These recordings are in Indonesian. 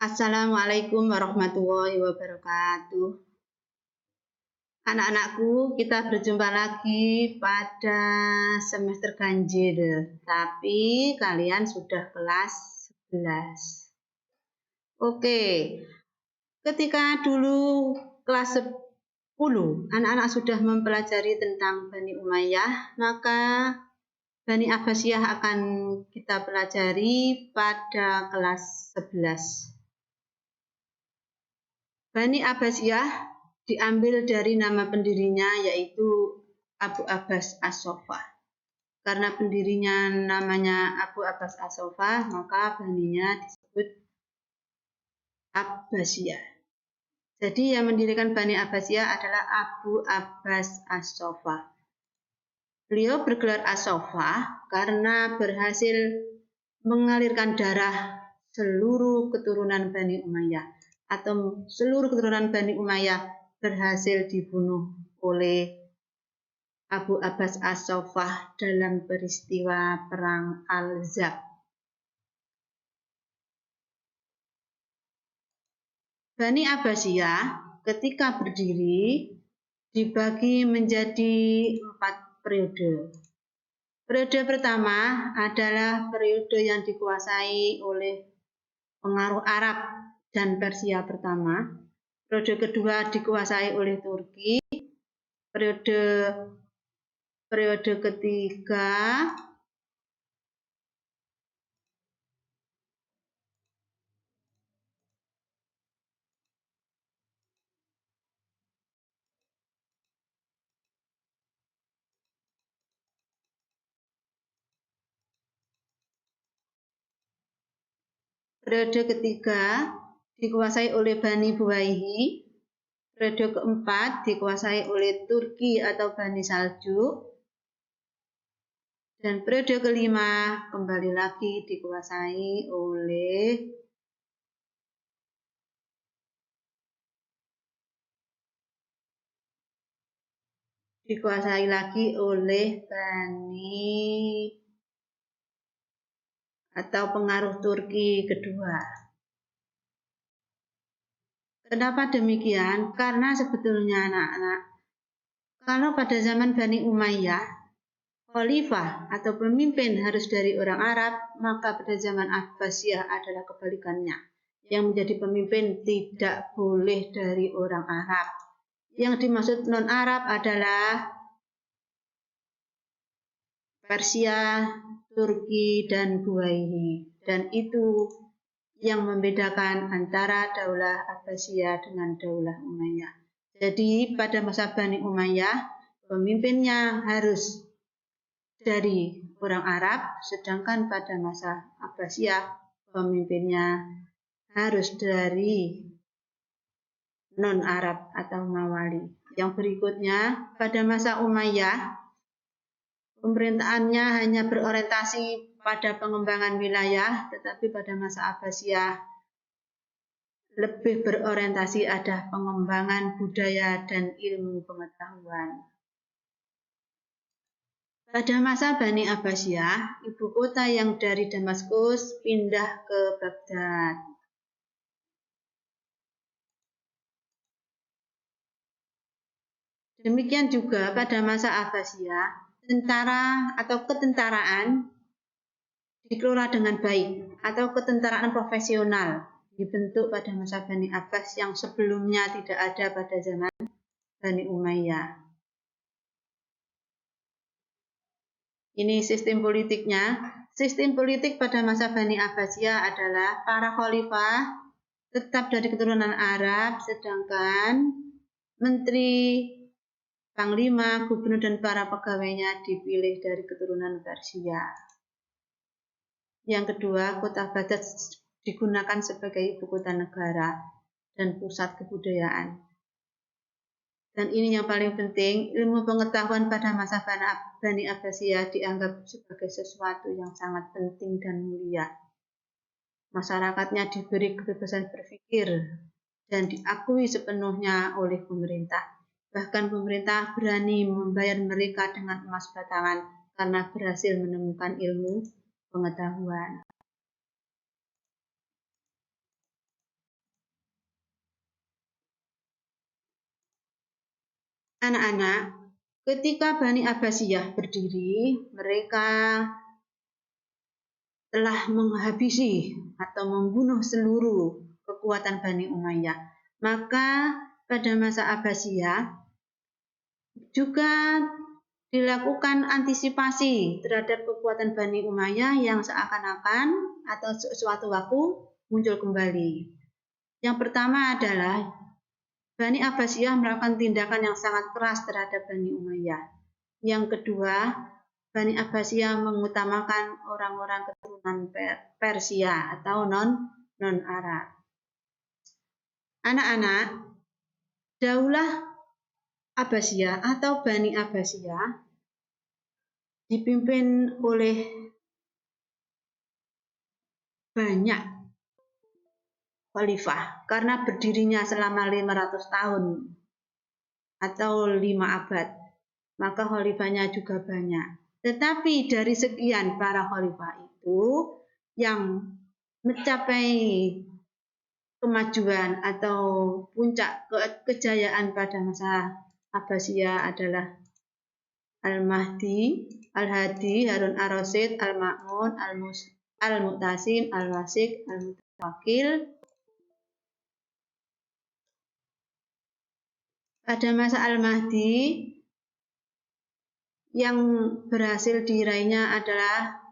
Assalamualaikum warahmatullahi wabarakatuh. Anak-anakku, kita berjumpa lagi pada semester ganjil, tapi kalian sudah kelas 11. Oke, ketika dulu kelas 10, anak-anak sudah mempelajari tentang Bani Umayyah, maka Bani Abbasiyah akan kita pelajari pada kelas 11. Bani Abbasiyah diambil dari nama pendirinya, yaitu Abu Abbas As-Soffah. Karena pendirinya namanya Abu Abbas As-Soffah, maka baninya disebut Abbasiyah. Jadi yang mendirikan Bani Abbasiyah adalah Abu Abbas As-Soffah. Beliau bergelar As-Soffah karena berhasil mengalirkan darah seluruh keturunan Bani Umayyah, atau seluruh keturunan Bani Umayyah berhasil dibunuh oleh Abu Abbas As-Soffah dalam peristiwa Perang Al-Zab. Bani Abbasiyah ketika berdiri dibagi menjadi 4 periode. Periode pertama adalah periode yang dikuasai oleh pengaruh Arab dan Persia pertama. Periode kedua dikuasai oleh Turki. Periode ketiga dikuasai oleh Bani Buwayhi. Periode keempat dikuasai oleh Turki atau Bani Saljuk. Dan periode kelima kembali lagi dikuasai lagi oleh Bani atau pengaruh Turki kedua. Kenapa demikian? Karena sebetulnya anak-anak, kalau pada zaman Bani Umayyah, khalifah atau pemimpin harus dari orang Arab, maka pada zaman Abbasiyah adalah kebalikannya. Yang menjadi pemimpin tidak boleh dari orang Arab. Yang dimaksud non-Arab adalah Persia, Turki, dan Buwayhi. Dan itu yang membedakan antara Daulah Abbasiyah dengan Daulah Umayyah. Jadi pada masa Bani Umayyah, pemimpinnya harus dari orang Arab, sedangkan pada masa Abbasiyah, pemimpinnya harus dari non-Arab atau Mawali. Yang berikutnya, pada masa Umayyah, pemerintahannya hanya berorientasi pada pengembangan wilayah, tetapi pada masa Abbasiyah lebih berorientasi ada pengembangan budaya dan ilmu pengetahuan. Pada masa Bani Abbasiyah, ibu kota yang dari Damaskus pindah ke Baghdad. Demikian juga pada masa Abbasiyah, tentara atau ketentaraan dikelola dengan baik, atau ketentaraan profesional dibentuk pada masa Bani Abbas yang sebelumnya tidak ada pada zaman Bani Umayyah. Ini sistem politiknya. Sistem politik pada masa Bani Abbasiyah adalah para khalifah tetap dari keturunan Arab, sedangkan menteri, panglima, gubernur, dan para pegawainya dipilih dari keturunan Persia. Yang kedua, kota Baghdad digunakan sebagai ibu kota negara dan pusat kebudayaan. Dan ini yang paling penting, ilmu pengetahuan pada masa Bani Abbasiyah dianggap sebagai sesuatu yang sangat penting dan mulia. Masyarakatnya diberi kebebasan berpikir dan diakui sepenuhnya oleh pemerintah. Bahkan pemerintah berani membayar mereka dengan emas batangan karena berhasil menemukan ilmu pengetahuan. Anak-anak, ketika Bani Abbasiyah berdiri, mereka telah menghabisi atau membunuh seluruh kekuatan Bani Umayyah. Maka pada masa Abbasiyah juga dilakukan antisipasi terhadap kekuatan Bani Umayyah yang seakan-akan atau suatu waktu muncul kembali. Yang pertama adalah Bani Abbasiyah melakukan tindakan yang sangat keras terhadap Bani Umayyah. Yang kedua, Bani Abbasiyah mengutamakan orang-orang keturunan Persia atau non-Arab. Anak-anak, Daulah Abbasiyah atau Bani Abbasiyah dipimpin oleh banyak khalifah karena berdirinya selama 500 tahun atau 5 abad, maka khalifahnya juga banyak. Tetapi dari sekian para khalifah itu yang mencapai kemajuan atau puncak kejayaan pada masa Abbasiyah adalah Al-Mahdi, Al-Hadi, Harun ar-Rasyid, Al-Ma'mun, Al-Mu'tasim, Al-Wasik, Al-Mutawakkil. Pada masa Al-Mahdi yang berhasil diraihnya adalah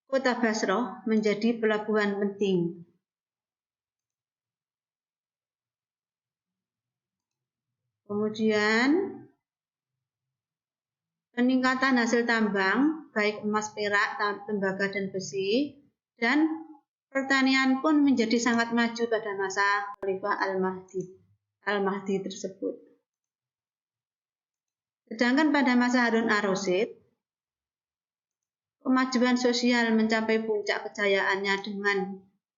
kota Basrah menjadi pelabuhan penting. Kemudian peningkatan hasil tambang, baik emas, perak, tembaga, dan besi, dan pertanian pun menjadi sangat maju pada masa Khalifah Al-Mahdi tersebut. Sedangkan pada masa Harun ar-Rasyid, kemajuan sosial mencapai puncak kejayaannya dengan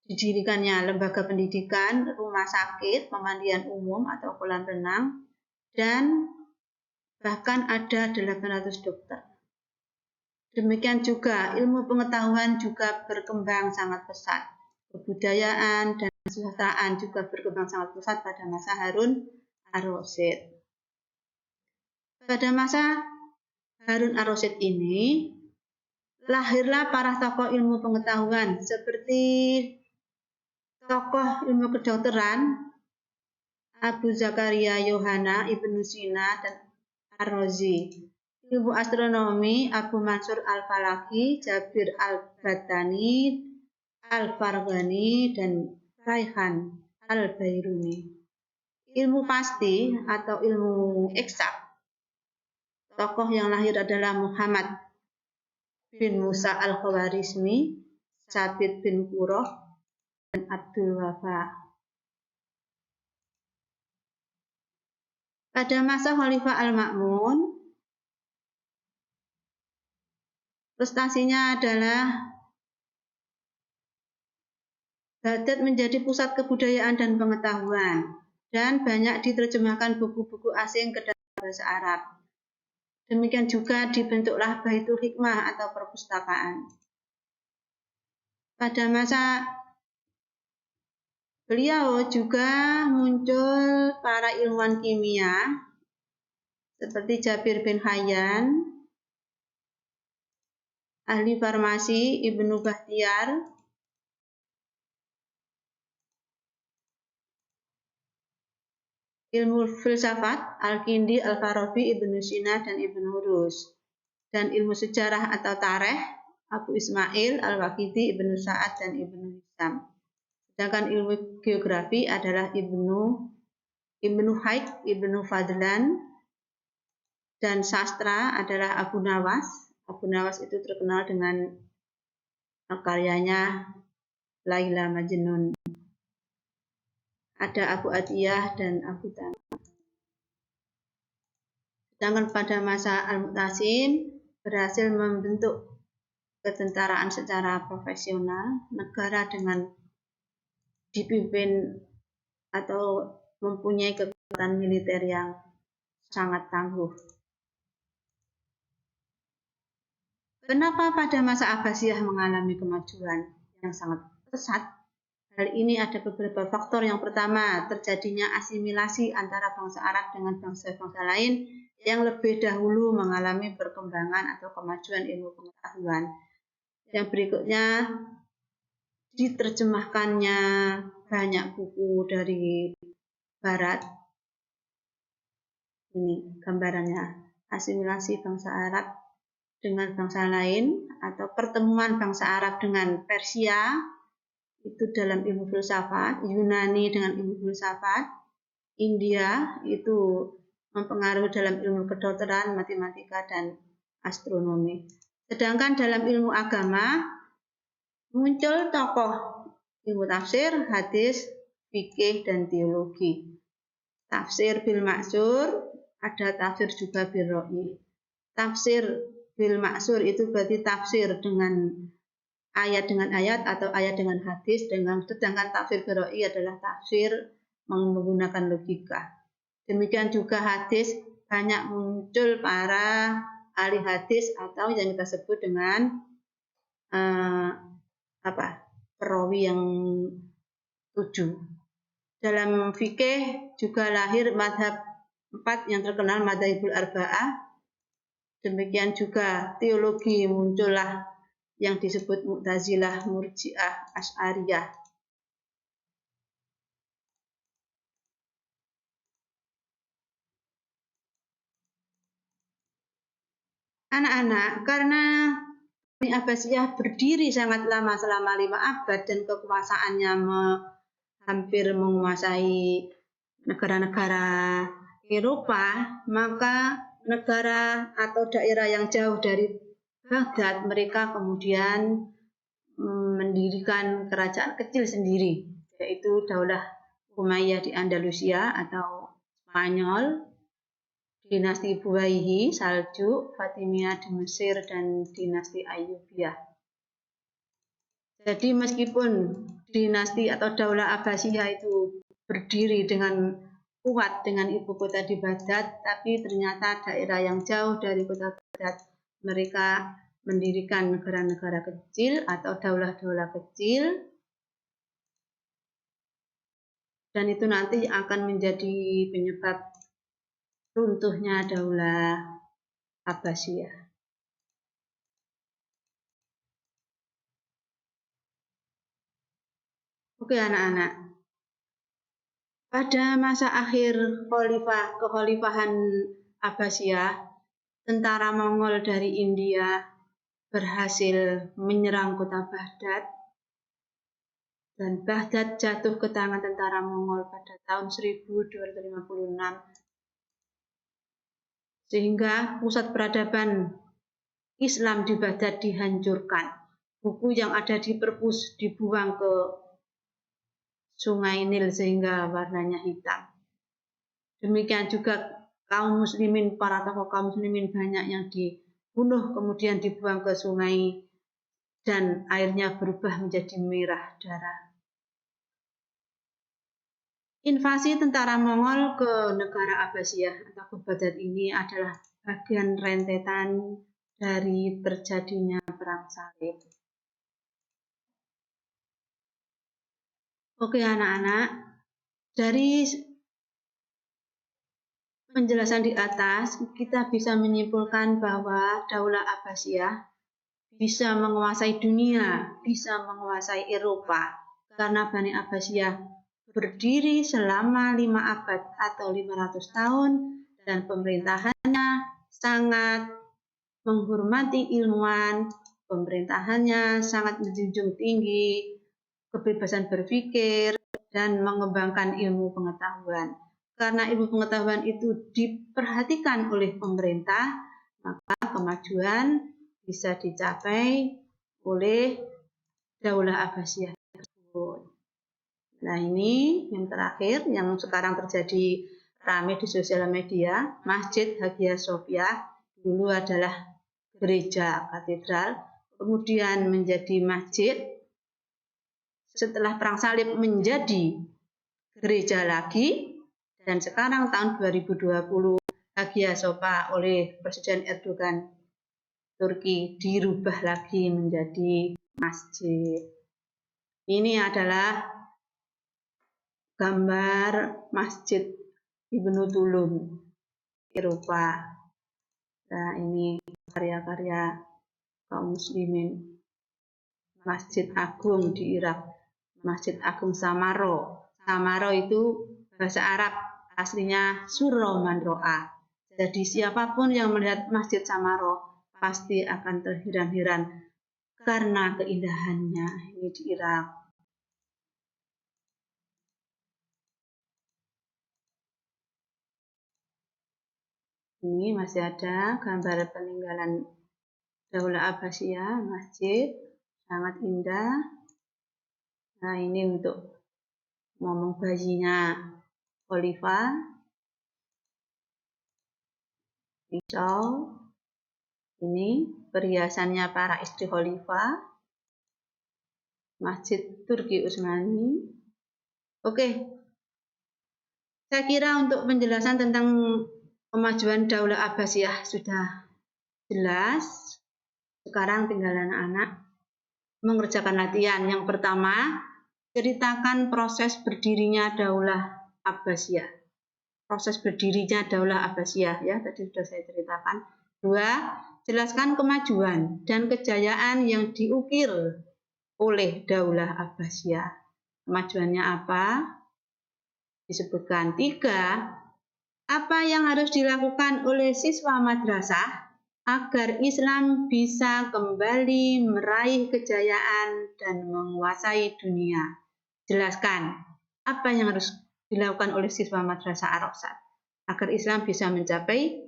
didirikannya lembaga pendidikan, rumah sakit, pemandian umum atau kolam renang, dan bahkan ada 800 dokter. Demikian juga ilmu pengetahuan juga berkembang sangat pesat. Kebudayaan dan kesejahteraan juga berkembang sangat pesat pada masa Harun ar-Rasyid. Pada masa Harun ar-Rasyid ini, lahirlah para tokoh ilmu pengetahuan seperti tokoh ilmu kedokteran Abu Zakaria Yohana, Ibnu Sina, dan Ar-Razi. Ilmu astronomi Abu Mansur al-Falaki, Jabir al-Battani, al-Farghani, dan Raihan al-Bairuni. Ilmu pasti atau ilmu eksak, tokoh yang lahir adalah Muhammad bin Musa al-Khawarizmi, Sabit bin Qurrah, dan Abdul Wafa. Pada masa Khalifah Al-Ma'mun, prestasinya adalah Baghdad menjadi pusat kebudayaan dan pengetahuan, dan banyak diterjemahkan buku-buku asing ke dalam bahasa Arab. Demikian juga dibentuklah Baitul Hikmah atau perpustakaan. Pada masa beliau juga muncul para ilmuwan kimia seperti Jabir bin Hayyan, ahli farmasi Ibnu Bakhtiar, ilmu filsafat Al-Kindi, Al-Farabi, Ibnu Sina, dan Ibnu Rus, dan ilmu sejarah atau tarikh Abu Ismail Al-Waqidi, Ibnu Sa'ad, dan Ibnu Hisam. Sedangkan ilmu geografi adalah Ibnu Haik, Ibnu Fadlan, dan sastra adalah Abu Nawas. Abu Nawas itu terkenal dengan karyanya Laila Majnun. Ada Abu Atiyah dan Abu Tan. Sedangkan pada masa Al-Mu'tasim berhasil membentuk ketentaraan secara profesional, negara dengan dipimpin atau mempunyai kekuatan militer yang sangat tangguh. Kenapa pada masa Abbasiyah mengalami kemajuan yang sangat pesat? Hal ini ada beberapa faktor. Yang pertama, terjadinya asimilasi antara bangsa Arab dengan bangsa-bangsa lain yang lebih dahulu mengalami perkembangan atau kemajuan ilmu pengetahuan. Yang berikutnya, diterjemahkannya banyak buku dari Barat. Ini gambarannya, asimilasi bangsa Arab dengan bangsa lain atau pertemuan bangsa Arab dengan Persia, itu dalam ilmu filsafat, Yunani dengan ilmu filsafat, India itu mempengaruhi dalam ilmu kedokteran, matematika, dan astronomi. Sedangkan dalam ilmu agama muncul tokoh ilmu tafsir, hadis, fikih, dan teologi. Tafsir bil maksur, ada tafsir juga bil ro'i. Tafsir bil maksur itu berarti tafsir dengan ayat atau ayat dengan hadis, sedangkan tafsir bil ro'i adalah tafsir menggunakan logika. Demikian juga hadis, banyak muncul para ahli hadis atau yang kita sebut dengan perawi yang 7. Dalam fikih juga lahir madhab 4 yang terkenal, Madzhabul Arba'ah. Demikian juga teologi, muncullah yang disebut Mu'tazilah, Murji'ah, Asy'ariyah. Anak-anak, karena Bani Abbasiyah berdiri sangat lama, selama 5 abad, dan kekuasaannya hampir menguasai negara-negara Eropa, maka negara atau daerah yang jauh dari Baghdad, mereka kemudian mendirikan kerajaan kecil sendiri, yaitu Daulah Umayyah di Andalusia atau Spanyol, dinasti Buwayhi, Saljuk, Fatimiyah di Mesir, dan dinasti Ayyubiyah. Jadi meskipun dinasti atau Daulah Abbasiyah itu berdiri dengan kuat dengan ibu kota di Baghdad, tapi ternyata daerah yang jauh dari kota Baghdad mereka mendirikan negara-negara kecil atau daulah-daulah kecil, dan itu nanti akan menjadi penyebab runtuhnya Daulah Abbasiyah. Oke anak-anak, pada masa akhir kekhalifahan Abbasiyah, tentara Mongol dari India berhasil menyerang kota Baghdad, dan Baghdad jatuh ke tangan tentara Mongol pada tahun 1256, sehingga pusat peradaban Islam di Baghdad dihancurkan. Buku yang ada di perpus dibuang ke Sungai Nil sehingga warnanya hitam. Demikian juga kaum muslimin, para tokoh kaum muslimin banyak yang dibunuh kemudian dibuang ke sungai dan airnya berubah menjadi merah darah. Invasi tentara Mongol ke negara Abbasiyah atau ke Baghdad ini adalah bagian rentetan dari terjadinya perang salib. Oke anak-anak, dari penjelasan di atas kita bisa menyimpulkan bahwa Daulah Abbasiyah bisa menguasai dunia, bisa menguasai Eropa, karena Bani Abbasiyah berdiri selama 5 abad atau 500 tahun dan pemerintahannya sangat menghormati ilmuwan, pemerintahannya sangat menjunjung tinggi kebebasan berpikir dan mengembangkan ilmu pengetahuan. Karena ilmu pengetahuan itu diperhatikan oleh pemerintah, maka kemajuan bisa dicapai oleh Daulah Abbasiyah tersebut. Nah ini yang terakhir yang sekarang terjadi ramai di sosial media, Masjid Hagia Sophia dulu adalah gereja katedral, kemudian menjadi masjid, setelah perang salib menjadi gereja lagi, dan sekarang tahun 2020 Hagia Sophia oleh Presiden Erdogan Turki dirubah lagi menjadi masjid. Ini adalah gambar Masjid Ibnu Tulun Eropa. Nah, ini karya-karya kaum muslimin. Masjid Agung di Irak, Masjid Agung Samaro. Samaro itu bahasa Arab, aslinya Surro Manro'a. Jadi siapapun yang melihat Masjid Samaro pasti akan terheran-heran karena keindahannya. Ini di Irak. Ini masih ada gambar peninggalan Daulah Abbasiyah, masjid sangat indah. Nah, ini untuk ngomong bayinya Khalifah, pisau. Ini perhiasannya para istri Khalifah, Masjid Turki Utsmani. Oke, saya kira untuk penjelasan tentang kemajuan Daulah Abbasiyah sudah jelas. Sekarang tinggal anak-anak mengerjakan latihan. Yang pertama, ceritakan proses berdirinya Daulah Abbasiyah. Proses berdirinya Daulah Abbasiyah, ya, tadi sudah saya ceritakan. 2, jelaskan kemajuan dan kejayaan yang diukir oleh Daulah Abbasiyah. Kemajuannya apa? Disebutkan. 3, apa yang harus dilakukan oleh siswa madrasah agar Islam bisa kembali meraih kejayaan dan menguasai dunia. Jelaskan apa yang harus dilakukan oleh siswa madrasah Ar-Rasyad agar Islam bisa mencapai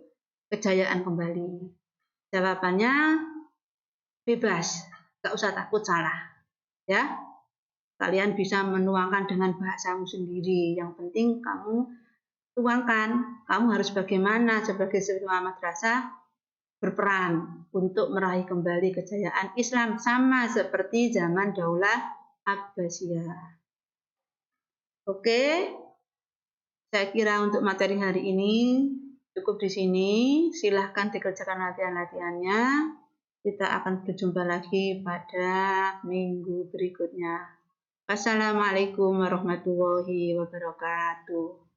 kejayaan kembali. Jawabannya bebas, gak usah takut salah. Ya, kalian bisa menuangkan dengan bahasamu sendiri. Yang penting kamu tuangkan, kamu harus bagaimana sebagai siswa madrasah berperan untuk meraih kembali kejayaan Islam sama seperti zaman Daulah Abbasiyah. Oke, saya kira untuk materi hari ini cukup di sini. Silahkan dikerjakan latihan-latihannya. Kita akan berjumpa lagi pada minggu berikutnya. Wassalamualaikum warahmatullahi wabarakatuh.